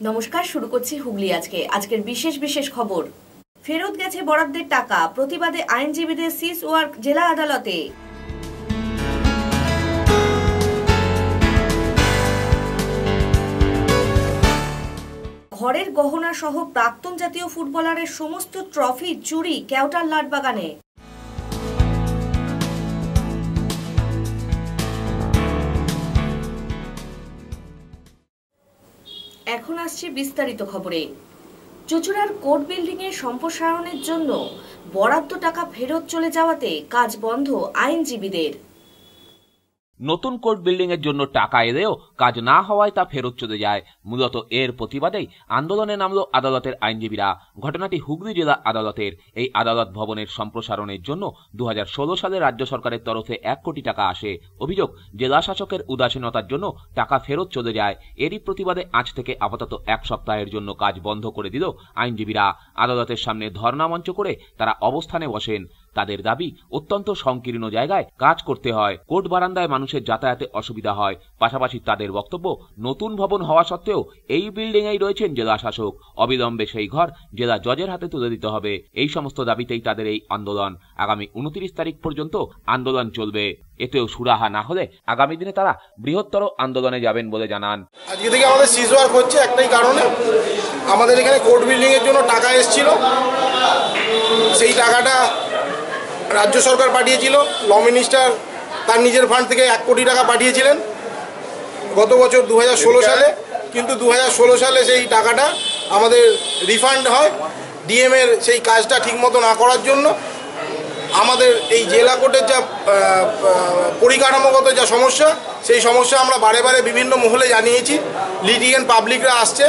নমস্কার, শুরু করছি হুগলি আজকের বিশেষ খবর। ফেরত গেছে বরাদ্দের টাকা, প্রতিবাদে আইনজীবীদের সিজ ওয়ার্ক জেলা আদালতে। ঘরের গহনা সহ প্রাক্তন জাতীয় ফুটবলারের সমস্ত ট্রফি চুরি কেওটার লাটবাগানে। এখন আসছে বিস্তারিত খবরে। চুঁচুড়ার কোর্ট বিল্ডিং এর সম্প্রসারণের জন্য বরাদ্দ টাকা ফেরত চলে যাওয়াতে কাজ বন্ধ আইনজীবীদের। নতুন কোর্ট বিল্ডিং এর জন্য টাকা এলেও কাজ না হওয়ায় তা ফেরত চলে যায়। মূলত এর প্রতিবাদেই আন্দোলনে নামল আদালতের আইনজীবীরা। ঘটনাটি হুগলি জেলা আদালতের। এই আদালত ভবনের সম্প্রসারণের জন্য 2016 সালে রাজ্য সরকারের তরফে 1 কোটি টাকা আসে। অভিযোগ, জেলা শাসকের উদাসীনতার জন্য টাকা ফেরত চলে যায়। এরই প্রতিবাদে আজ থেকে আপাতত 1 সপ্তাহের জন্য কাজ বন্ধ করে দিল আইনজীবীরা। আদালতের সামনে ধর্ণা মঞ্চ করে তারা অবস্থানে বসেন। তাদের দাবি, অত্যন্ত সংকীর্ণ জায়গায় কাজ করতে হয়, কোর্ট বারান্দায় মানুষের যাতায়াতে অসুবিধা হয়। পাশাপাশি তাদের বক্তব্য, নতুন ভবন হওয়া সত্ত্বেও এই বিল্ডিং এই রয়েছেন জেলা শাসক, অবিলম্বে সেই ঘর জেলা জজের হাতে তুলে দিতে হবে। এই সমস্ত দাবিতেই তাদের এই আন্দোলন। আগামী 29 তারিখ পর্যন্ত আন্দোলন চলবে। এতেও সুরাহা না হলে আগামী দিনে তারা বৃহত্তর আন্দোলনে যাবেন বলে জানান। আজকে থেকে আমাদের সিজ ওয়ার্ক হচ্ছে একটাই কারণে, আমাদের এখানে কোর্ট বিল্ডিং এর জন্য টাকা এসেছিল, সেই টাকাটা রাজ্য সরকার পাঠিয়েছিল। ল মিনিস্টার তার নিজের ফান্ড থেকে 1 কোটি টাকা পাঠিয়েছিলেন গত বছর 2016 সালে, কিন্তু 2016 সালে সেই টাকাটা আমাদের রিফান্ড হয়। ডিএম এর সেই কাজটা ঠিকমতো না করার জন্য আমাদের এই জেলা কোর্টের যা পরিকাঠামোগত যা সমস্যা, সেই সমস্যা আমরা বারে বারে বিভিন্ন মহলে জানিয়েছি। লিটিগেন্ট পাবলিকরা আসছে,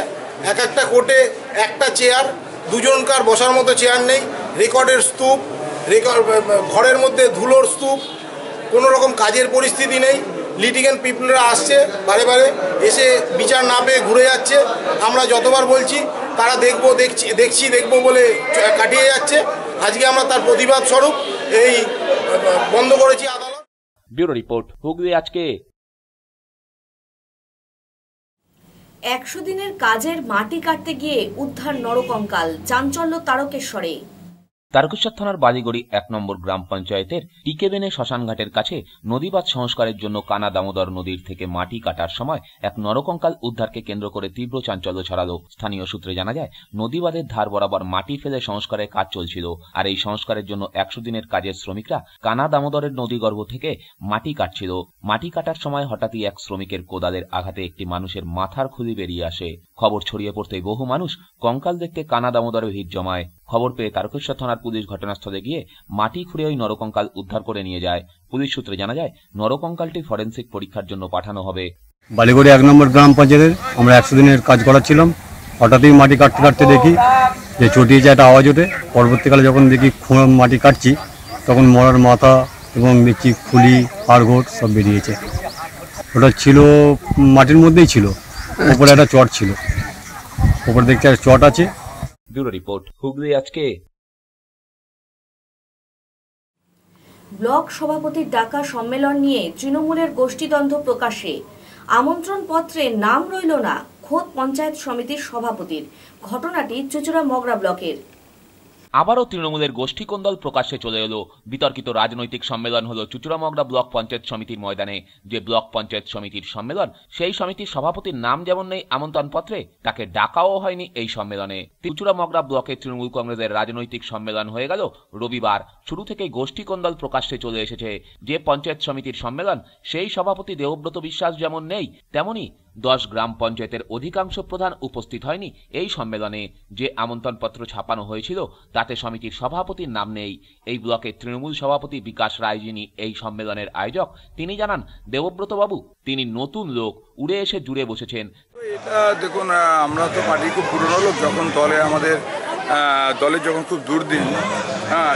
এক একটা কোর্টে একটা চেয়ার, দুজনকার বসার মতো চেয়ার নেই, রেকর্ডের স্তূপ, ঘরের মধ্যে ধুলোর স্তূপ, কোনো রকম কাজের পরিস্থিতি নেই। লিটিগেন্ট পিপলরা আসছে, বারে বারে এসে বিচার না পেয়ে ঘুরে যাচ্ছে। আমরা যতবার বলছি তারা দেখবো বলে কাটিয়ে যাচ্ছে। আজকে আমরা তার প্রতিবাদ স্বরূপ এই বন্ধ করেছি আদালত। ব্যুরো রিপোর্ট, হুগলি আজকে। 100 দিনের কাজের মাটি কাটতে গিয়ে উদ্ধার নরকঙ্কাল, চাঞ্চল্য তারকেশ্বরে। তারকেশ্বর থানার বালিগড়ি 1 নম্বর গ্রাম পঞ্চায়েতের টিকেবেনে শ্মশানঘাটের কাছে নদীবাঁধ সংস্কারের জন্য কানা দামোদর নদীর থেকে মাটি কাটার সময় এক নরকঙ্কাল উদ্ধারকে কেন্দ্র করে তীব্র চাঞ্চল্য ছড়ালো। স্থানীয় সূত্রে জানা যায়, নদীবাঁধের ধার বরাবর মাটি ফেলে সংস্কারের কাজ চলছিল। আর এই সংস্কারের জন্য 100 দিনের কাজের শ্রমিকরা কানা দামোদরের নদীগর্ভ থেকে মাটি কাটছিল। মাটি কাটার সময় হঠাৎই এক শ্রমিকের কোদালের আঘাতে একটি মানুষের মাথার খুলি বেরিয়ে আসে। খবর ছড়িয়ে পড়তেই বহু মানুষ কঙ্কাল দেখতে কানা দামোদরে ভিড় জমায়। খবর পেয়ে তারকেশ্বর থানার পুলিশ ঘটনাস্থলে গিয়ে মাটি খুঁড়ে ওই নরকঙ্কাল উদ্ধার করে নিয়ে যায়। পুলিশ সূত্রে জানা যায়, নরকঙ্কালটি ফরেনসিক পরীক্ষার জন্য পাঠানো হবে। বালিগড়ি 1 নম্বর গ্রাম পঞ্চায়েতের আমরা 100 দিনের কাজ করাচ্ছিলাম। হঠাৎই মাটি কাটতে কাটতে দেখি যে চটিয়ে একটা আওয়াজ ওঠে। পরবর্তীকালে যখন দেখি মাটি কাটছি, তখন মরার মাথা এবং দেখছি খুলি, হাড়গোড় সব বেরিয়েছে। ওটা ছিল মাটির মধ্যেই ছিল, উপরে একটা চট ছিল, উপরে দেখতে একটা চট আছে। ব্যুরো রিপোর্ট, হুগলি আজকে। ব্লক সভাপতির ডাকা সম্মেলন নিয়ে তৃণমূলের গোষ্ঠীদ্বন্দ্ব প্রকাশে। আমন্ত্রণ পত্রে নাম রইল না খোদ পঞ্চায়েত সমিতির সভাপতির। ঘটনাটি চুঁচুড়া মগরা ব্লকের। আবারও তৃণমূলের গোষ্ঠী কোন্দল প্রকাশ্যে চলে এলো। বিতর্কিত রাজনৈতিক সম্মেলন হলো চুঁচুড়া মগরা ব্লক পঞ্চায়েত সমিতির ময়দানে। যে ব্লক পঞ্চায়েত সমিতির সম্মেলন, সেই সমিতির সভাপতির নাম যেমন নেই আমন্ত্রণপত্রে, তাকে ডাকাও হয়নি এই সম্মেলনে। চুঁচুড়া মগরা ব্লকে তৃণমূল কংগ্রেসের রাজনৈতিক সম্মেলন হয়ে গেল রবিবার। শুরু থেকেই গোষ্ঠী কোন্দল প্রকাশ্যে চলে এসেছে। যে পঞ্চায়েত সমিতির সম্মেলন, সেই সভাপতি দেবব্রত বিশ্বাস যেমন নেই, তেমনি 10 গ্রাম পঞ্চায়েতের অধিকাংশ প্রধান উপস্থিত হয়নি এই সম্মেলনে। যে আমন্ত্রণপত্র ছাপানো হয়েছিল তাতে সমিতির সভাপতির নাম নেই। এই ব্লকের তৃণমূল সভাপতি বিকাশ রায়, যিনি এই সম্মেলনের আয়োজক, তিনি জানান, দেবব্রত বাবু তিনি নতুন লোক, উড়ে এসে জুড়ে বসেছেন। এটা দেখুন, আমরা তো পার্টি খুব পুরনো লোক। যখন দলের যখন খুব দুর্দিন,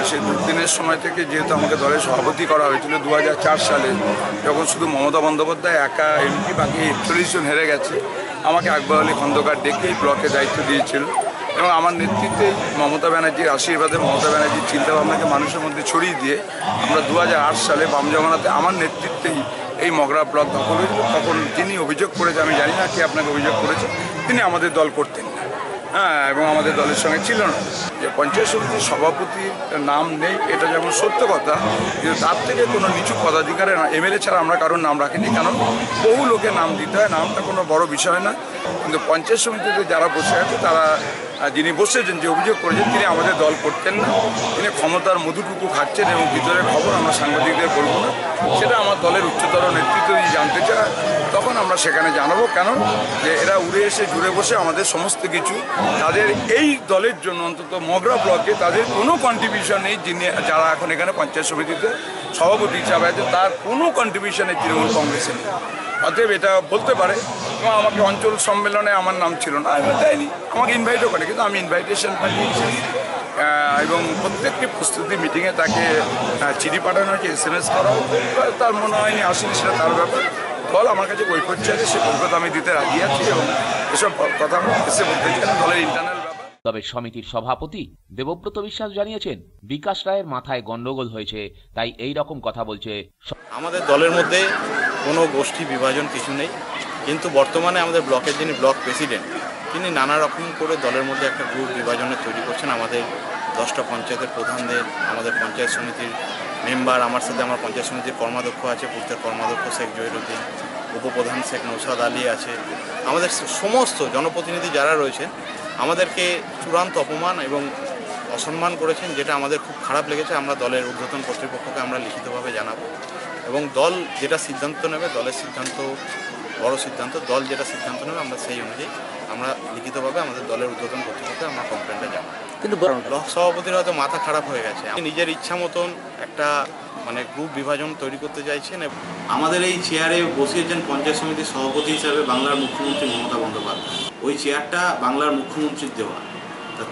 সেই দুর্দিনের সময় থেকে যেহেতু আমাকে দলের সভাপতি করা হয়েছিল 2004 সালে, যখন শুধু মমতা বন্দ্যোপাধ্যায় একা এমপি, বাকি 41 জন হেরে গেছে, আমাকে আকবর আলী খন্দকার ডেকে ব্লকে দায়িত্ব দিয়েছিল। এবং আমার নেতৃত্বে মমতা ব্যানার্জির আশীর্বাদে, মমতা ব্যানার্জির চিন্তাভাবনাকে মানুষের মধ্যে ছড়িয়ে দিয়ে আমরা 2008 সালে বাম জমানাতে আমার নেতৃত্বেই এই মগরা ব্লক দখল হয়েছিল। তখন যিনি অভিযোগ করেছে, আমি জানি না কে আপনাকে অভিযোগ করেছে, তিনি আমাদের দল করতেন না, হ্যাঁ, এবং আমাদের দলের সঙ্গে ছিল না। যে পঞ্চায়েত সমিতির সভাপতির নাম নেই এটা যেমন সত্য কথা, কিন্তু তার থেকে কোনো নিচু পদাধিকারে এমএলএ ছাড়া আমরা কারোর নাম রাখিনি, কারণ বহু লোকের নাম দিতে হয়, নামটা কোনো বড় বিষয় না। কিন্তু পঞ্চায়েত সমিতিতে যারা বসে আছে তারা, যিনি বসেছেন, যে অভিযোগ করেছেন তিনি আমাদের দল করতেন না, তিনি ক্ষমতার মধুটুকু খাচ্ছেন এবং ভিতরের খবর আমরা সাংবাদিকদের বলবো না, সেটা আমার দলের উচ্চতর নেতৃত্ব যদি জানতে চায় তখন আমরা সেখানে জানাবো। কেন যে এরা উড়ে এসে জুড়ে বসে আমাদের সমস্ত কিছু, তাদের এই দলের জন্য অন্তত মগরা ব্লকে তাদের কোনো কন্ট্রিবিউশন নেই। যিনি যারা এখন এখানে পঞ্চায়েত সমিতিতে সভাপতি হিসাবে আছে তার কোনো কন্ট্রিবিউশনের তৃণমূল কংগ্রেসের নেই। অতএব এটা বলতে পারে। এবং আমাকে অঞ্চল সম্মেলনে আমার নাম ছিল না, আমি দেয়নি, আমাকে ইনভাইটও করে, কিন্তু আমি ইনভাইটেশন পাঠিয়েছি এবং প্রত্যেকটি প্রস্তুতি মিটিংয়ে তাকে চিঠি পাঠানো হয়েছে, SMS করা হয়েছে। তার মনে হয়নি আসেনি, সেটা তার ব্যাপার। দল আমার কাছে কৈফিয়ত চাইলে সে কৈফিয়ত আমি দিতে রাজি আছি এবং এসব কথা আমি এসে বলতে চাই না, দলের ইন্টারনাল ব্যাপার। তবে সমিতির সভাপতি দেবব্রত বিশ্বাস জানিয়েছেন, বিকাশ রায়ের মাথায় গন্ডগোল হয়েছে, তাই এই রকম কথা বলছে। আমাদের দলের মধ্যে কোনো গোষ্ঠী বিভাজন কিছু নেই, কিন্তু বর্তমানে আমাদের ব্লকের যিনি ব্লক প্রেসিডেন্ট তিনি নানা রকম করে দলের মধ্যে একটা গ্রুপ বিভাজনের তৈরি করছেন। আমাদের 10টা পঞ্চায়েতের প্রধানদের, আমাদের পঞ্চায়েত সমিতির মেম্বার, আমার সাথে আমার পঞ্চায়েত সমিতির কর্মাধ্যক্ষ আছে, পূর্তের কর্মাধ্যক্ষ শেখ জহিরুদ্দিন, উপপ্রধান শেখ নৌসাদ আলী আছে, আমাদের সমস্ত জনপ্রতিনিধি যারা রয়েছেন আমাদেরকে চূড়ান্ত অপমান এবং অসম্মান করেছেন, যেটা আমাদের খুব খারাপ লেগেছে। আমরা দলের ঊর্ধ্বতন কর্তৃপক্ষকে আমরা লিখিতভাবে জানাবো এবং দল যেটা সিদ্ধান্ত নেবে, দলের সিদ্ধান্ত বড় সিদ্ধান্ত, দল যেটা সিদ্ধান্ত নেবে আমরা সেই অনুযায়ী আমরা লিখিতভাবে আমাদের দলের ঊর্ধ্বতন কর্তৃপক্ষকে আমরা কমপ্লেনটা জানাবো। কিন্তু ব্লক সভাপতির হয়তো মাথা খারাপ হয়ে গেছে, নিজের ইচ্ছা মতন একটা গ্রুপ বিভাজন তৈরি করতে চাইছেন। আমাদের এই চেয়ারে বসিয়েছেন পঞ্চায়েত সমিতির সভাপতি হিসাবে বাংলার মুখ্যমন্ত্রী মমতা বন্দ্যোপাধ্যায়। ওই চেয়ারটা বাংলার মুখ্যমন্ত্রীর দেওয়া,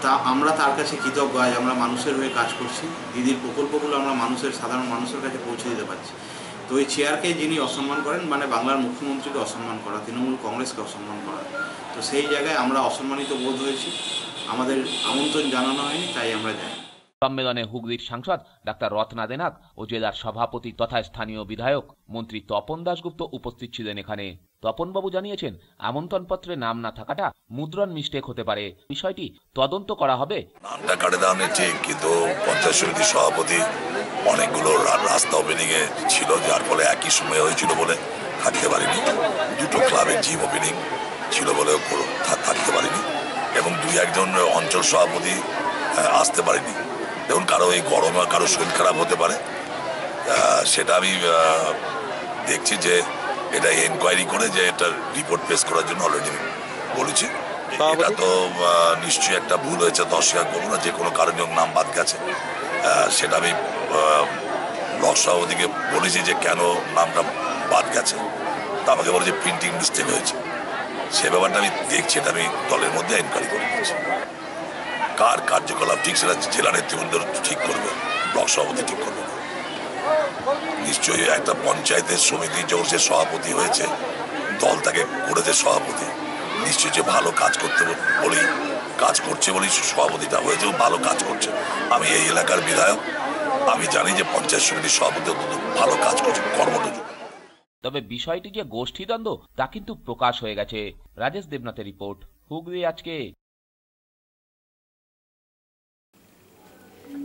তা আমরা তার কাছে কৃতজ্ঞ। আজ আমরা মানুষের হয়ে কাজ করছি, দিদির প্রকল্পগুলো আমরা সাধারণ মানুষের কাছে পৌঁছে দিতে পারছি। তো ওই চেয়ারকে যিনি অসম্মান করেন, বাংলার মুখ্যমন্ত্রীকে অসম্মান করা, তৃণমূল কংগ্রেসকে অসম্মান করা, তো সেই জায়গায় আমরা অসম্মানিত বোধ হয়েছি। আমাদের আমন্ত্রণ জানানো হয়নি, তাই আমরা যাই। সম্মেলনে হুগলির সাংসদ ডাক্তার রত্না দেনাক ও জেলার সভাপতি তথা স্থানীয় বিধায়ক মন্ত্রী তপন দাশগুপ্ত উপস্থিত ছিলেন। এখানে তপনবাবু জানিয়েছেন, আমন্ত্রণপত্রে নাম না থাকাটা মুদ্রণ মিস্টেক হতে পারে, বিষয়টি তদন্ত করা হবে। নামটা কাটে দেওয়া ঠিক, কিন্তু পঞ্চায়েত সমিতির সভাপতি অনেকগুলো রাস্তা ওপেনিং এ ছিল, যার ফলে একই সময় হয়েছিল বলে থাকতে পারিনি। দুটো ক্লাবের জিম ওপেনিং ছিল বলে থাকতে পারিনি এবং 2-1 অঞ্চল সভাপতি আসতে পারিনি। দেখুন, কারো এই গরমে কারো শরীর খারাপ হতে পারে, সেটা আমি দেখছি যে এটা এনকোয়ারি করে যে এটা রিপোর্ট পেশ করার জন্য অলরেডি বলেছি। এটা তো নিশ্চয়ই একটা ভুল হয়েছে, অস্বীকার করবো না, যে কোনো কারণে নাম বাদ গেছে। সেটা আমি ব্লক সভাপতিকে বলেছি যে কেন নামটা বাদ গেছে, তা আমাকে বলে যে প্রিন্টিং মিস্টেক হয়েছে। সে ব্যাপারটা আমি দেখছি, এটা আমি দলের মধ্যে এনকোয়ারি করে দিচ্ছি। কার কার্যকলাপ ঠিক সেটা জেলা নেতৃবৃন্দ ঠিক করবে, ব্লক সভাপতি ঠিক করবে। নিশ্চয়ই একটা পঞ্চায়েতের সমিতি যখন সে সভাপতি হয়েছে, দল তাকে করেছে সভাপতি, নিশ্চয়ই যে ভালো কাজ করতে বলেই কাজ করছে বলেই সভাপতিটা হয়েছে, ভালো কাজ করছে। আমি এই এলাকার বিধায়ক, আমি জানি যে পঞ্চায়েত সমিতির সভাপতি ভালো কাজ করছে, কর্মঠ। তবে বিষয়টি যে গোষ্ঠীদ্বন্দ্ব তা কিন্তু প্রকাশ হয়ে গেছে। রাজেশ দেবনাথের রিপোর্ট, হুগলি আজকে।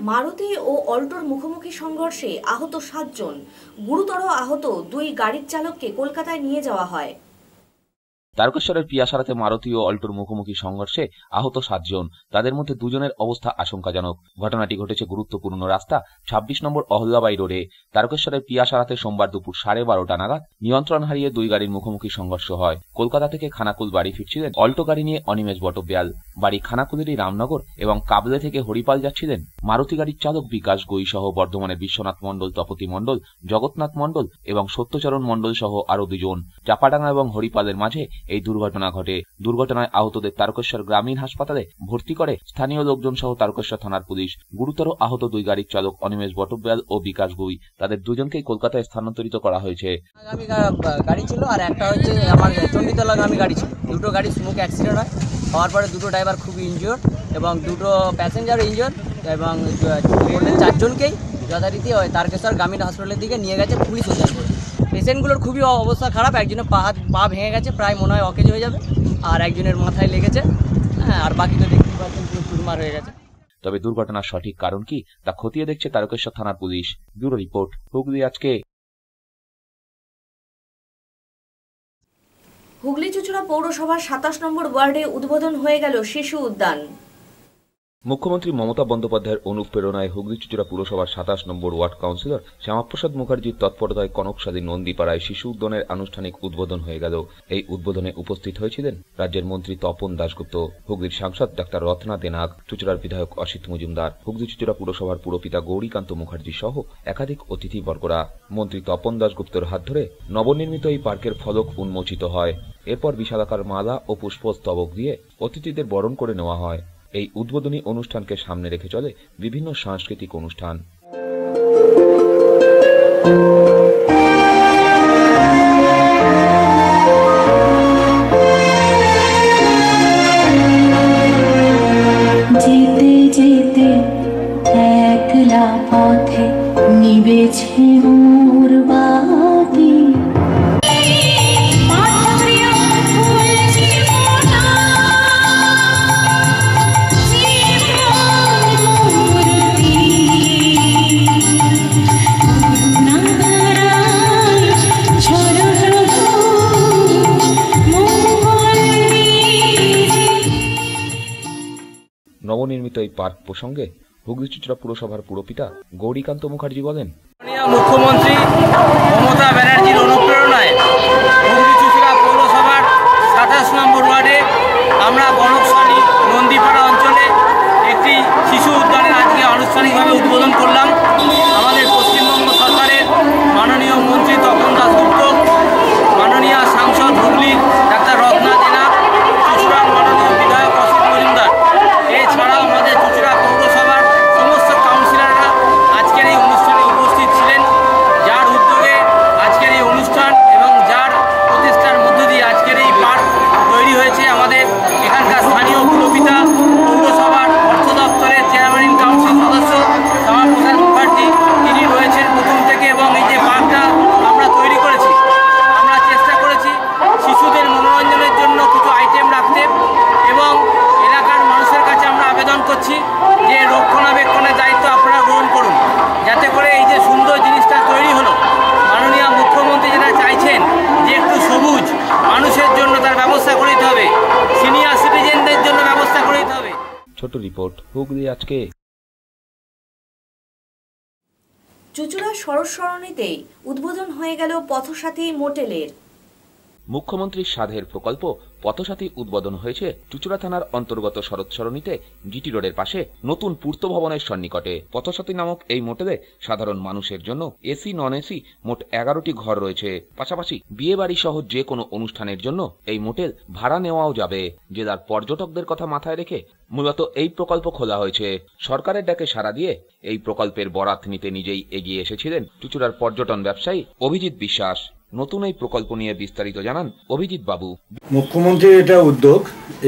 মারুতি ও অল্টোর মুখোমুখি সংঘর্ষে আহত 7 জন, গুরুতর আহত 2 গাড়ির চালককে কলকাতায় নিয়ে যাওয়া হয়। তারকেশ্বরের পিয়াসারাতে মারুতি ও অল্টোর মুখোমুখি সংঘর্ষে আহত 7 জন, তাদের মধ্যে 2 জনের অবস্থা আশঙ্কাজনক। ঘটনাটি ঘটেছে গুরুত্বপূর্ণ রাস্তা 26 নম্বর অহল্যাবাই রোডে। তারকেশ্বরের পিয়াসারাতে সোমবার দুপুর 12:30 নাগাদ নিয়ন্ত্রণ হারিয়ে 2 গাড়ির মুখোমুখি সংঘর্ষ হয়। কলকাতা থেকে খানাকুল বাড়ি ফিরছিলেন অল্টো গাড়ি নিয়ে অনিমেষ বটব্যাল। বাড়ি খানাকুলেরই রামনগর এবং কাবলে থেকে হরিপাল যাচ্ছিলেন মারুতি গাড়ির চালক বিকাশ গই সহ বর্ধমানের বিশ্বনাথ মণ্ডল, তপতি মণ্ডল, জগন্নাথ মণ্ডল এবং সত্যচরণ মণ্ডল সহ আরো 2 জন। চাপাডাঙ্গা এবং হরিপালের মাঝে এই দুর্ঘটনা ঘটে। দুর্ঘটনায় আহতদের তারকেশ্বর গ্রামীণ হাসপাতালে ভর্তি করে স্থানীয় লোকজন সহ তারকেশ্বর থানার পুলিশ। গুরুতর আহত 2 গাড়ির চালক অনিমেষ বটব্যাল ও বিকাশ গই, তাদের 2 জনকেই কলকাতায় স্থানান্তরিত করা হয়েছে। গাড়ি ছিল আর একটা হচ্ছে আমার চণ্ডীতলাগামী গাড়ি ছিল। দুটো গাড়ি স্মোক অ্যাক্সিডেন্ট হয়, হওয়ার পরে দুটো ড্রাইভার খুবই ইনজিওর এবং দুটো প্যাসেঞ্জার ইনজিওর এবং 4 জনকেই যথারীতি তারকেশ্বর গ্রামীণ হাসপাতালের দিকে নিয়ে গেছে পুলিশ উদ্ধার করে। পেশেন্টগুলোর খুবই অবস্থা খারাপ, একজনের পা ভেঙে গেছে, প্রায় মনে হয় অকেজ হয়ে যাবে। আর একজনের মাথায় লেগেছে। হ্যাঁ, আর বাকি তো দেখতে পাচ্ছেন পুরো চুরমার হয়ে গেছে। তবে দুর্ঘটনার সঠিক কারণ কি তা খতিয়ে দেখছে তারকেশ্বর থানার পুলিশ। ব্যুরো রিপোর্ট, হুগলি আজকে। হুগলি চুঁচুড়া পৌরসভার 27 নম্বর ওয়ার্ডে উদ্বোধন হয়ে গেল শিশু উদ্যান। মুখ্যমন্ত্রী মমতা বন্দ্যোপাধ্যায়ের অনুপ্রেরণায় হুগলি চুঁচুড়া পুরসভার 27 নম্বর ওয়ার্ড কাউন্সিলর শ্যামাপ্রসাদ মুখার্জির তৎপরতায় কনকসাদী নন্দীপাড়ায় শিশু উদ্যানের আনুষ্ঠানিক উদ্বোধন হয়ে গেল। এই উদ্বোধনে উপস্থিত হয়েছিলেন রাজ্যের মন্ত্রী তপন দাশগুপ্ত, হুগলির সাংসদ ডাক্তার রত্না দেনাগ, চুঁচুড়ার বিধায়ক অসিত মজুমদার, হুগলি চুঁচুড়া পুরসভার পুরপিতা গৌরীকান্ত মুখার্জি সহ একাধিক অতিথিবর্গরা। মন্ত্রী তপন দাশগুপ্তর হাত ধরে নবনির্মিত এই পার্কের ফলক উন্মোচিত হয়। এরপর বিশালাকার মালা ও পুষ্পস্তবক দিয়ে অতিথিদের বরণ করে নেওয়া হয়। এই উদ্বোধনী অনুষ্ঠানকে সামনে রেখে চলে বিভিন্ন সাংস্কৃতিক অনুষ্ঠান। যেতে যেতে একলা পথে নিবেছে মোর বাতি। নবনির্মিত এই পার্ক প্রসঙ্গে হুগলি চুঁচুড়া পুরসভার পুরপিতা গৌরীকান্ত মুখার্জি বলেন, মুখ্যমন্ত্রী মমতা ব্যানার্জির অনুপ্রেরণায় হুগলি চুঁচুড়া পৌরসভার 27 নম্বর ওয়ার্ডে আমরা গণকসালী নন্দীপাড়া অঞ্চলে একটি শিশু উদ্যানের আজকে আনুষ্ঠানিকভাবে উদ্বোধন করলাম। আমাদের পশ্চিমবঙ্গ সরকারের মাননীয় মন্ত্রী তপন দাশগুপ্ত, মাননীয় সাংসদ হুগলির ডাক্তার রত্না দেনাগ, চুঁচুড়ার মাননীয় বিধায়ক অসিত মজুমদার, এছাড়াও আমাদের চুঁচুড়া পৌরসভার সমস্ত কাউন্সিলররা আজকের এই অনুষ্ঠানে উপস্থিত ছিলেন। যার উদ্যোগে আজকের এই অনুষ্ঠান এবং যার প্রচেষ্টার মধ্য দিয়ে আজকের এই পার্ক তৈরি হয়েছে, আমাদের এখানকার স্থানীয় পুরপিতা পৌরসভার অর্থ দপ্তরের চেয়ারম্যান কাউন্সিল সদস্য শ্যামাপ্রসাদ মুখার্জি, তিনি রয়েছেন প্রথম থেকে। এবং এই যে পার্কটা আমরা তৈরি করেছি, আমরা চেষ্টা করেছি শিশুদের মনোরঞ্জনের জন্য কিছু আইটেম রাখতে, এবং এলাকার মানুষের কাছে আমরা আবেদন করছি যে রক্ষণাবেক্ষণের দায়িত্ব আপনারা গ্রহণ করুন, যাতে করে এই যে সুন্দর জিনিসটা তৈরি হলো, মাননীয় মুখ্যমন্ত্রী যেটা চাইছেন যে একটু সবুজ মানুষের জন্য তার ব্যবস্থা করে দিতে হবে, সিনিয়র সিটিজেনদের জন্য ব্যবস্থা করে দিতে হবে। ছোট রিপোর্ট, হুগলি আজকে। চুঁচুড়া শরৎ সরণিতে উদ্বোধন হয়ে গেল পথসাথী মোটেলের। মুখ্যমন্ত্রীর সাধের প্রকল্প পথসাথী উদ্বোধন হয়েছে চুঁচুড়া থানার অন্তর্গত শরৎ সরণিতে জিটি রোডের পাশে নতুন পূর্ত ভবনের সন্নিকটে। পথসাথী নামক এই মোটেলে সাধারণ মানুষের জন্য এসি নন এসি মোট 11টি ঘর রয়েছে। পাশাপাশি বিয়ে বাড়ি সহ যে কোনো অনুষ্ঠানের জন্য এই মোটেল ভাড়া নেওয়াও যাবে। জেলার পর্যটকদের কথা মাথায় রেখে মূলত এই প্রকল্প খোলা হয়েছে। সরকারের ডাকে সাড়া দিয়ে এই প্রকল্পের বরাত নিতে নিজেই এগিয়ে এসেছিলেন চুঁচুড়ার পর্যটন ব্যবসায়ী অভিজিৎ বিশ্বাস। নতুন এই প্রকল্প নিয়ে বিস্তারিত জানান অভিজিৎ বাবু। মুখ্যমন্ত্রীর এটা উদ্যোগ,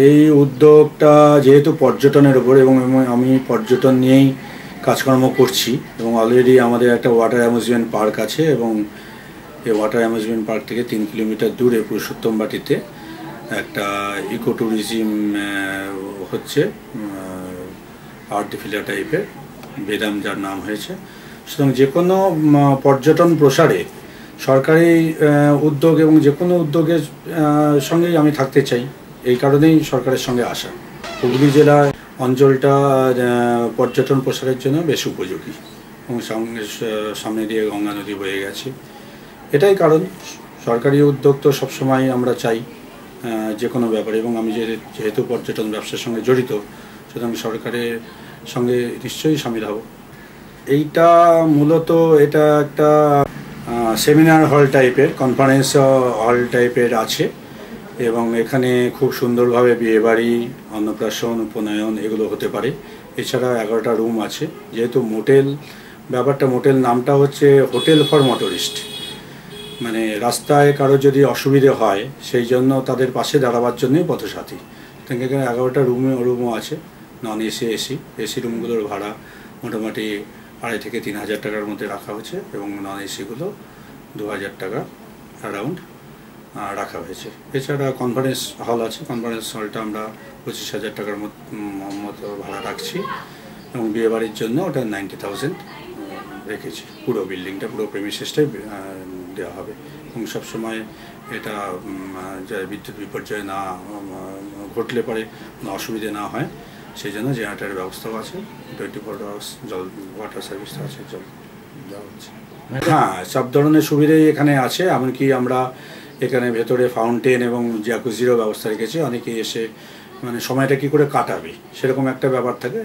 এই উদ্যোগটা যেহেতু পর্যটনের উপর, এবং আমি পর্যটন নিয়েই কাজকর্ম করছি, এবং অলরেডি আমাদের একটা ওয়াটার অ্যামিউজমেন্ট পার্ক আছে, এবং এই ওয়াটার অ্যামিউজমেন্ট পার্ক থেকে 3 কিলোমিটার দূরে পুরুষোত্তমবাটিতে একটা ইকো ট্যুরিজম হচ্ছে, আর্ট ফিলা টাইপের, বেদাম যার নাম হয়েছে। সুতরাং যে কোনো পর্যটন প্রসারে সরকারি উদ্যোগ এবং যে কোনো উদ্যোগের সঙ্গেই আমি থাকতে চাই, এই কারণেই সরকারের সঙ্গে আসা। হুগলি জেলার অঞ্চলটা পর্যটন প্রসারের জন্য বেশ উপযোগী, এবং সামনে দিয়ে গঙ্গা নদী বয়ে গেছে। এটাই কারণ, সরকারি উদ্যোগ তো সবসময় আমরা চাই যে কোনো ব্যাপারে, এবং আমি যেহেতু পর্যটন ব্যবসার সঙ্গে জড়িত, সুতরাং সরকারের সঙ্গে নিশ্চয়ই সামিল হব। এইটা মূলত এটা একটা সেমিনার হল টাইপের, কনফারেন্স হল টাইপের আছে, এবং এখানে খুব সুন্দরভাবে বিয়েবাড়ি, অন্নপ্রাশন, উপনয়ন এগুলো হতে পারে। এছাড়া 11টা রুম আছে। যেহেতু মোটেল ব্যাপারটা, মোটেল নামটা হচ্ছে হোটেল ফর মোটরিস্ট, মানে রাস্তায় কারো যদি অসুবিধে হয় সেই জন্য তাদের পাশে দাঁড়াবার জন্যই পথসাথী। এখানে 11টা রুমও আছে, নন এসি, এসি রুমগুলোর ভাড়া মোটামুটি 2,500 থেকে 3,000 টাকার মধ্যে রাখা হয়েছে, এবং নন এসিগুলো 2,000 টাকা অ্যারাউন্ড। রাখা হয়েছে। এছাড়া কনফারেন্স হল আছে, কনফারেন্স হলটা আমরা 25,000 টাকার মতো ভাড়া রাখছি এবং বিয়েবাড়ির জন্য ওটা 90,000 রেখেছি। পুরো বিল্ডিংটা, পুরো প্রেমিসেসটাই দেওয়া হবে এবং সবসময় এটা বিদ্যুৎ বিপর্যয় না ঘটলে পরে কোনো অসুবিধে না হয় সেই জন্য জেনারেটারের ব্যবস্থাও আছে, 24 আওয়ার্স জল ওয়াটার সার্ভিসটা আছে, জল দেওয়া হচ্ছে। হ্যাঁ, সব ধরনের সুবিধাই এখানে আছে, এমনকি আমরা এখানে ভেতরে ফাউন্টেন এবং জ্যাকুজিরও ব্যবস্থা রেখেছি। অনেকেই এসে মানে সময়টা কী করে কাটাবে সেরকম একটা ব্যাপার থাকে।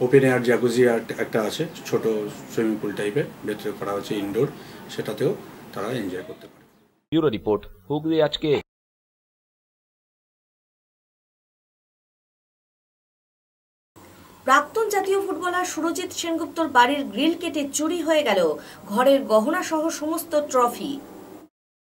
ওপেন এয়ার জ্যাকুজি একটা আছে, ছোট সুইমিং পুল টাইপের, ভেতরে করা হচ্ছে ইনডোর, সেটাতেও তারা এনজয় করতে পারে। ব্যুরো রিপোর্ট, হুগলি আজকে। প্রাক্তন জাতীয় ফুটবলার সুরজিৎ সেনগুপ্তর বাড়ির গ্রিল কেটে চুরি হয়ে গেল ঘরের গহনা সহ সমস্ত ট্রফি।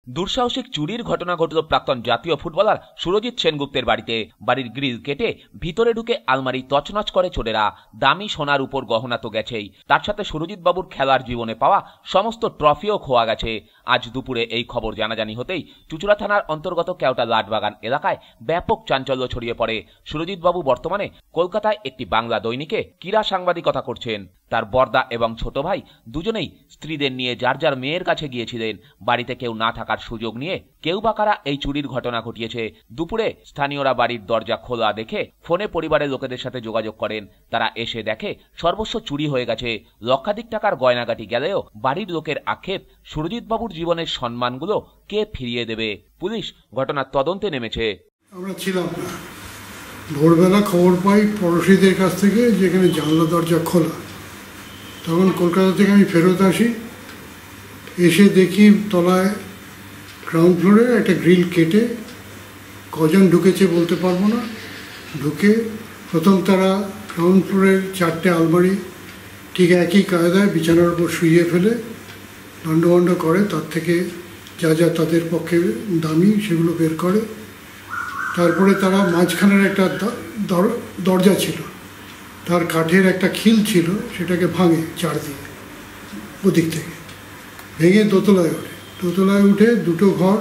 দুঃসাহসিক চুরির ঘটনা ঘটল প্রাক্তন জাতীয় ফুটবলার সুরজিৎ সেনগুপ্তের বাড়িতে। বাড়ির গ্রিল কেটে ভিতরে ঢুকে আলমারি তছনছ করে চোরেরা। দামি সোনার উপর গহনা তো গেছেই, তার সাথে সুরজিৎ বাবুর খেলার জীবনে পাওয়া সমস্ত ট্রফিও খোয়া গেছে। আজ দুপুরে এই খবর জানাজানি হতেই চুচুড়া থানার অন্তর্গত কেওটা লাটবাগান এলাকায় ব্যাপক চাঞ্চল্য ছড়িয়ে পড়ে। সুরজিৎ বাবু বর্তমানে কলকাতায় একটি বাংলা দৈনিকে ক্রীড়া সাংবাদিকতা করছেন। তার বর্দা এবং ছোট ভাই দুজনেই স্ত্রীদের নিয়ে যার যার মেয়ের কাছে গিয়েছিলেন। বাড়িতে কেউ না থাকার সুযোগ নিয়ে কেউ বা কারা এই চুরির ঘটনা ঘটিয়েছে। দুপুরে স্থানীয়রা বাড়ির দরজা খোলা দেখে ফোনে পরিবারের লোকেদের সাথে যোগাযোগ করেন। তারা এসে দেখে সর্বস্ব চুরি হয়ে গেছে। লক্ষাধিক টাকার গয়নাগাটি গেলেও বাড়ির লোকের আক্ষেপ, সুরজিৎ বাবুর জীবনের সম্মানগুলো কে ফিরিয়ে দেবে। পুলিশ ঘটনার তদন্তে নেমেছে। আমরা ছিলাম না, ভোরবেলা খবর পাই পড়োশিদের কাছ থেকে যেখানে জানলা দরজা খোলা। তখন কলকাতা থেকে আমি ফেরত আসি, এসে দেখি তলায় গ্রাউন্ড ফ্লোরে একটা গ্রিল কেটে, কজন ঢুকেছে বলতে পারবো না, ঢুকে প্রথম তারা গ্রাউন্ড ফ্লোরের 4টে আলমারি ঠিক একই কায়দায় বিছানার উপর শুইয়ে ফেলে দণ্ডবণ্ড করে, তার থেকে যা যা তাদের পক্ষে দামি সেগুলো বের করে। তারপরে তারা মাঝখানের একটা দরজা ছিল, তার কাঠের একটা খিল ছিল, সেটাকে ভাঙে চার দিয়ে, ওদিক থেকে ভেঙে দোতলায় ওঠে। দোতলায় উঠে 2টো ঘর,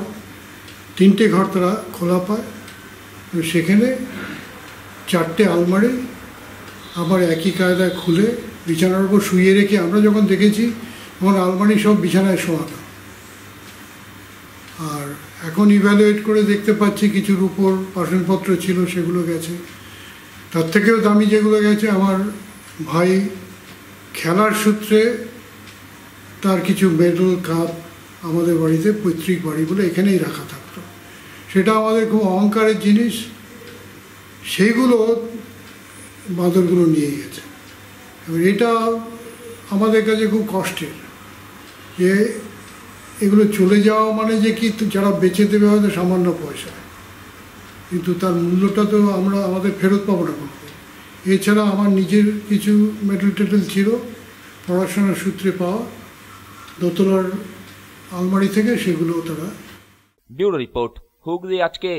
3টে ঘর তারা খোলা পায়। সেখানে 4টে আলমারি আবার একই কায়দায় খুলে বিছানার উপর শুইয়ে রেখে, আমরা যখন দেখেছি তখন আলমারি সব বিছানায় শোয়ানো। আর এখন ইভ্যালুয়েট করে দেখতে পাচ্ছি কিছুর উপর বাসনপত্র ছিল, সেগুলো গেছে। তার থেকেও দামি যেগুলো গেছে, আমার ভাই খেলার সূত্রে তার কিছু মেডেল কাপ আমাদের বাড়িতে, পৈতৃক বাড়ি বলে এখানেই রাখা থাকতো, সেটা আমাদের খুব অহংকারের জিনিস, সেইগুলো বাঁদরগুলো নিয়ে গেছে। এবার এটা আমাদের কাছে খুব কষ্টের, যে এগুলো চলে যাওয়া মানে যে কি যারা বেঁচে দেবে হয়তো সামান্য পয়সা, কিন্তু তার মূল্যটা তো আমরা আমাদের ফেরত পাবো না কোনো। এছাড়া আমার নিজের কিছু মেডেল টেডেল ছিল পড়াশোনার সূত্রে পাওয়া দোতলার আলমারি থেকে, সেগুলো তারা। ব্যুরো রিপোর্ট, হুগলি আজকে।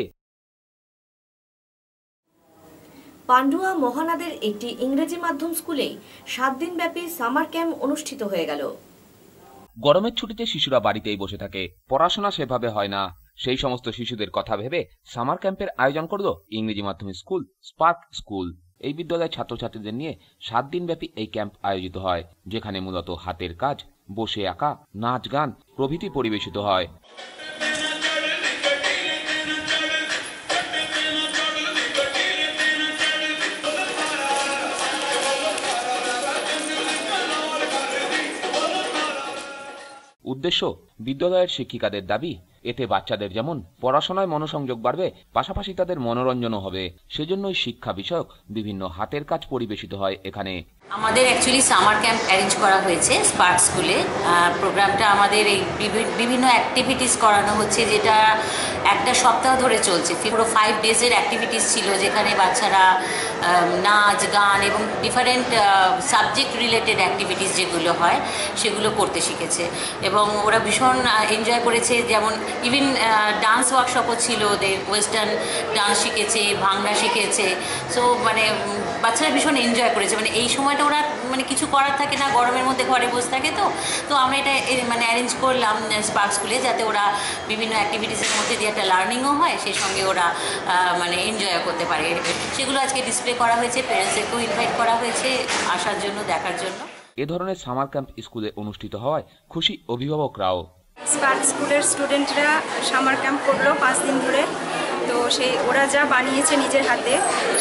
পান্ডুয়া মহানাদের একটি ইংরেজি মাধ্যম স্কুলে 7 দিনব্যাপী সামার ক্যাম্প অনুষ্ঠিত হয়ে গেল। গরমের ছুটিতে শিশুরা বাড়িতেই বসে থাকে, পড়াশোনা সেভাবে হয় না। সেই সমস্ত শিশুদের কথা ভেবে সামার ক্যাম্পের আয়োজন করলো ইংরেজি মাধ্যম স্কুল স্পার্ক স্কুল। এই বিদ্যালয়ের ছাত্রছাত্রীদের নিয়ে 7 দিনব্যাপী এই ক্যাম্প আয়োজিত হয়, যেখানে মূলত হাতের কাজ, বসে আঁকা, নাচ গান প্রভৃতি পরিবেশিত হয়। উদ্দেশ্য, বিদ্যালয়ের শিক্ষিকাদের দাবি, এতে বাচ্চাদের যেমন পড়াশোনায় মনোসংযোগ বাড়বে, পাশাপাশি তাদের মনোরঞ্জনও হবে। সেজন্যই শিক্ষা বিষয়ক বিভিন্ন হাতের কাজ পরিবেশিত হয় এখানে। আমাদের অ্যাকচুয়ালি সামার ক্যাম্প অ্যারেঞ্জ করা হয়েছে স্পার্ক স্কুলে। প্রোগ্রামটা আমাদের এই বিভিন্ন অ্যাক্টিভিটিস করানো হচ্ছে, যেটা একটা সপ্তাহ ধরে চলছে। পুরো 5 ডেজের অ্যাক্টিভিটিস ছিল, যেখানে বাচ্চারা নাচ গান এবং ডিফারেন্ট সাবজেক্ট রিলেটেড অ্যাক্টিভিটিস যেগুলো হয় সেগুলো করতে শিখেছে, এবং ওরা ভীষণ ভীষণ এনজয় করেছে। যেমন ইভিন ডান্স ওয়ার্কশপও ছিল ওদের, ওয়েস্টার্ন ডান্স শিখেছে, ভাংড়া শিখেছে। সো মানে বাচ্চারা ভীষণ এনজয় করেছে। মানে এই সময়টা ওরা মানে কিছু করার থাকে না, গরমের মধ্যে ঘরে বসে থাকে, তো আমরা এটা মানে অ্যারেঞ্জ করলাম স্পার্ক স্কুলে, যাতে ওরা বিভিন্ন অ্যাক্টিভিটিসের মধ্যে দিয়ে একটা লার্নিংও হয়, সেই সঙ্গে ওরা মানে এনজয় করতে পারে। সেগুলো আজকে ডিসপ্লে করা হয়েছে, প্যারেন্টসদেরকেও ইনভাইট করা হয়েছে আসার জন্য, দেখার জন্য। এ ধরনের সামার ক্যাম্প স্কুলে অনুষ্ঠিত হওয়ায় খুশি অভিভাবকরাও। স্পার্ক স্কুলের স্টুডেন্টরা সামার ক্যাম্প করলো 5 দিন ধরে। তো সেই ওরা যা বানিয়েছে নিজের হাতে,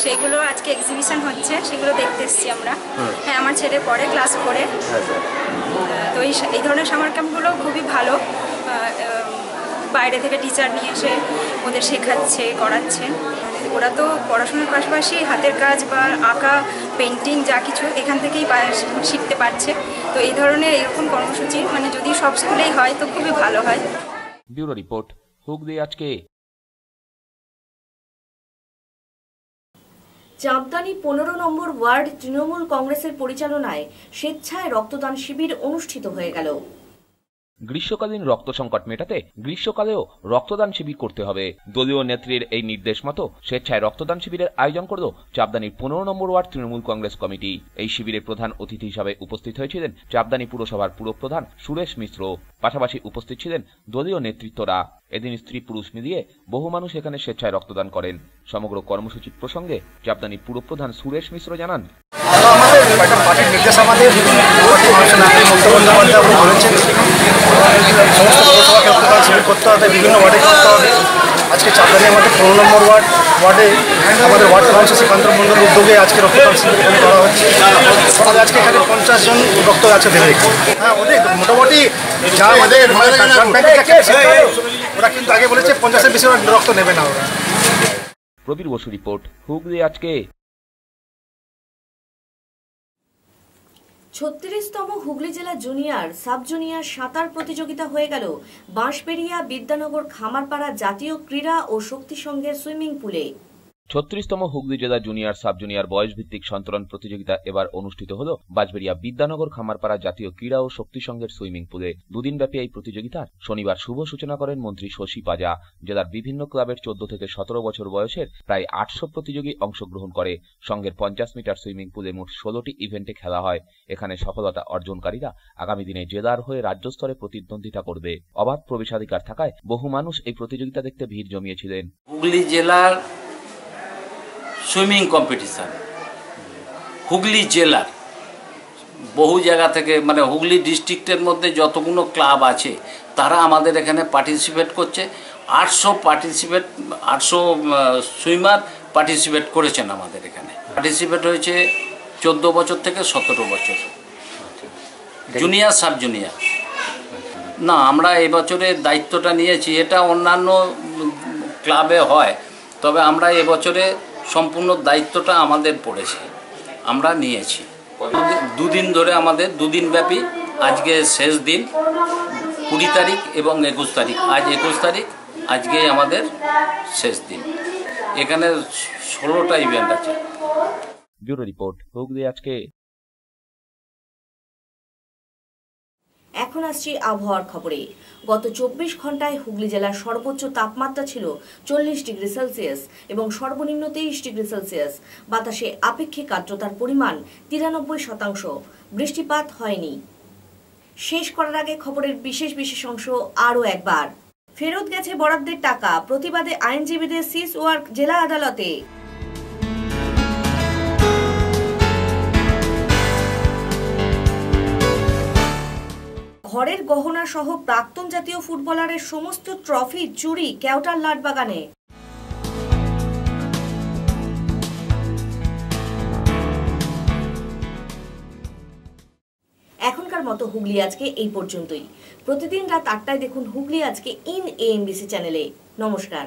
সেইগুলো আজকে এক্সিবিশন হচ্ছে, সেগুলো দেখতে এসেছি আমরা। হ্যাঁ, আমার ছেলে পড়ে ক্লাস 4-এ। তো এই ধরনের সামার ক্যাম্পগুলো খুবই ভালো। বাইরে থেকে টিচার নিয়ে এসে ওদের শেখাচ্ছে, করাচ্ছে। ওরা তো পড়াশোনার পাশাপাশি হাতের কাজ বা আঁকা, পেন্টিং যা কিছু এখান থেকেই শিখতে পারছে। তো এই ধরনের এরকম কর্মসূচি মানে যদি সব স্কুলেই হয় তো খুবই ভালো হয়। ব্যুরো রিপোর্ট, হুগলি আজকে। চাঁদদানি 15 নম্বর ওয়ার্ড তৃণমূল কংগ্রেসের পরিচালনায় স্বেচ্ছায় রক্তদান শিবির অনুষ্ঠিত হয়ে গেল। গ্রীষ্মকালীন রক্ত সংকট মেটাতে গ্রীষ্মকালেও রক্তদান শিবির করতে হবে। দলীয় নেত্রীর এই নির্দেশ মতো স্বেচ্ছায় রক্তদান শিবিরের আয়োজন করল চাঁদদানির 15 নম্বর ওয়ার্ড তৃণমূল কংগ্রেস কমিটি। এই শিবিরের প্রধান অতিথি হিসাবে উপস্থিত হয়েছিলেন চাঁদদানি পুরসভার পুরপ্রধান সুরেশ মিশ্র। পাশাপাশি উপস্থিত ছিলেন দলীয় নেতৃত্বরা। এদিন স্ত্রী পুরুষ মিলিয়ে বহু মানুষ এখানে স্বেচ্ছায় রক্তদান করেন। সমগ্র কর্মসূচি প্রসঙ্গে চাঁদদানি পুরপ্রধান সুরেশ মিশ্র জানান, পার্টির নির্দেশ আমাদের সমস্ত পৌরসভাকে রক্তদান শিবির করতে হবে, বিভিন্ন ওয়ার্ডে করতে হবে। আজকে চাঁদদানি আমাদের 15 নম্বর ওয়ার্ডে আমাদের ওয়ার্ড কাউন্সিল শ্রীকান্ত মণ্ডলের উদ্যোগে আজকে রক্তদান শিবির করা হচ্ছে। আমাদের আজকে এখানে 50 জন রক্ত আছে দেবে। হ্যাঁ, ওদের মোটামুটি যা আমাদের ওরা কিন্তু আগে বলেছে 50-এর বেশি রক্ত নেবে না ওরা। প্রবীর বসু রিপোর্ট, হুগলি আজকে। 36তম হুগলি জেলা জুনিয়র সাব জুনিয়র সাঁতার প্রতিযোগিতা হয়ে গেল বাঁশবেড়িয়া বিদ্যানগর খামারপাড়া জাতীয় ক্রীড়া ও শক্তি সংঘের সুইমিং পুলে। 36তম হুগলি জেলা জুনিয়র সাব জুনিয়র বয়স ভিত্তিক সন্তরণ প্রতিযোগিতা এবার অনুষ্ঠিত হল বাঁশবেড়িয়া বিদ্যানগর খামারপাড়া জাতীয় ক্রীড়া ও শক্তি সংঘের সুইমিং পুলে। দুদিনব্যাপী এই প্রতিযোগিতার শনিবার শুভ সূচনা করেন মন্ত্রী শশী পাজা। জেলার বিভিন্ন ক্লাবের 14 থেকে 17 বছর বয়সের প্রায় 800 প্রতিযোগী অংশগ্রহণ করে। সংঘের 50 মিটার সুইমিং পুলে মোট 16টি ইভেন্টে খেলা হয়। এখানে সফলতা অর্জনকারীরা আগামী দিনে জেলার হয়ে রাজ্য স্তরে প্রতিদ্বন্দ্বিতা করবে। অবাধ প্রবেশাধিকার থাকায় বহু মানুষ এই প্রতিযোগিতা দেখতে ভিড় জমিয়েছিলেন। হুগলি জেলার সুইমিং কম্পিটিশান, হুগলি জেলার বহু জায়গা থেকে, মানে হুগলি ডিস্ট্রিক্টের মধ্যে যতগুলো ক্লাব আছে তারা আমাদের এখানে পার্টিসিপেট করছে। 800 সুইমার পার্টিসিপেট করেছেন আমাদের এখানে। পার্টিসিপেট হয়েছে 14 বছর থেকে 17 বছর, জুনিয়র সাব জুনিয়র। না, আমরা এবছরে দায়িত্বটা নিয়েছি। এটা অন্যান্য ক্লাবে হয়, তবে আমরা এবছরে সম্পূর্ণ দায়িত্বটা আমাদের পড়েছে, আমরা নিয়েছি। দুদিন ধরে আমাদের, দুদিন ব্যাপী। আজকে শেষ দিন 20 তারিখ এবং 21 তারিখ। আজ 21 তারিখ, আজকে আমাদের শেষ দিন। এখানে 16টা ইভেন্ট আছে। ব্যুরো রিপোর্ট, হুগলি আজকে। এখন আসছি আবহাওয়ার খবরে। গত 24 ঘন্টায় হুগলি জেলার সর্বোচ্চ তাপমাত্রা ছিল 40 ডিগ্রি সেলসিয়াস এবং সর্বনিম্ন 23 ডিগ্রি সেলসিয়াস। বাতাসে আপেক্ষিক আর্দ্রতার পরিমাণ 93%। বৃষ্টিপাত হয়নি। শেষ করার আগে খবরের বিশেষ অংশ আরও একবার। ফেরত গেছে বরাদ্দের টাকা, প্রতিবাদে আইনজীবীদের সিজ ওয়ার্ক জেলা আদালতে। ঘরের গহনা সহ প্রাক্তন জাতীয় ফুটবলারের সমস্ত ট্রফি চুরি কেওটার লাটবাগানে। এখনকার মতো হুগলি আজকে এই পর্যন্তই। প্রতিদিন রাত 8টায় দেখুন হুগলি আজকে ইন এএমবিসি চ্যানেলে। নমস্কার।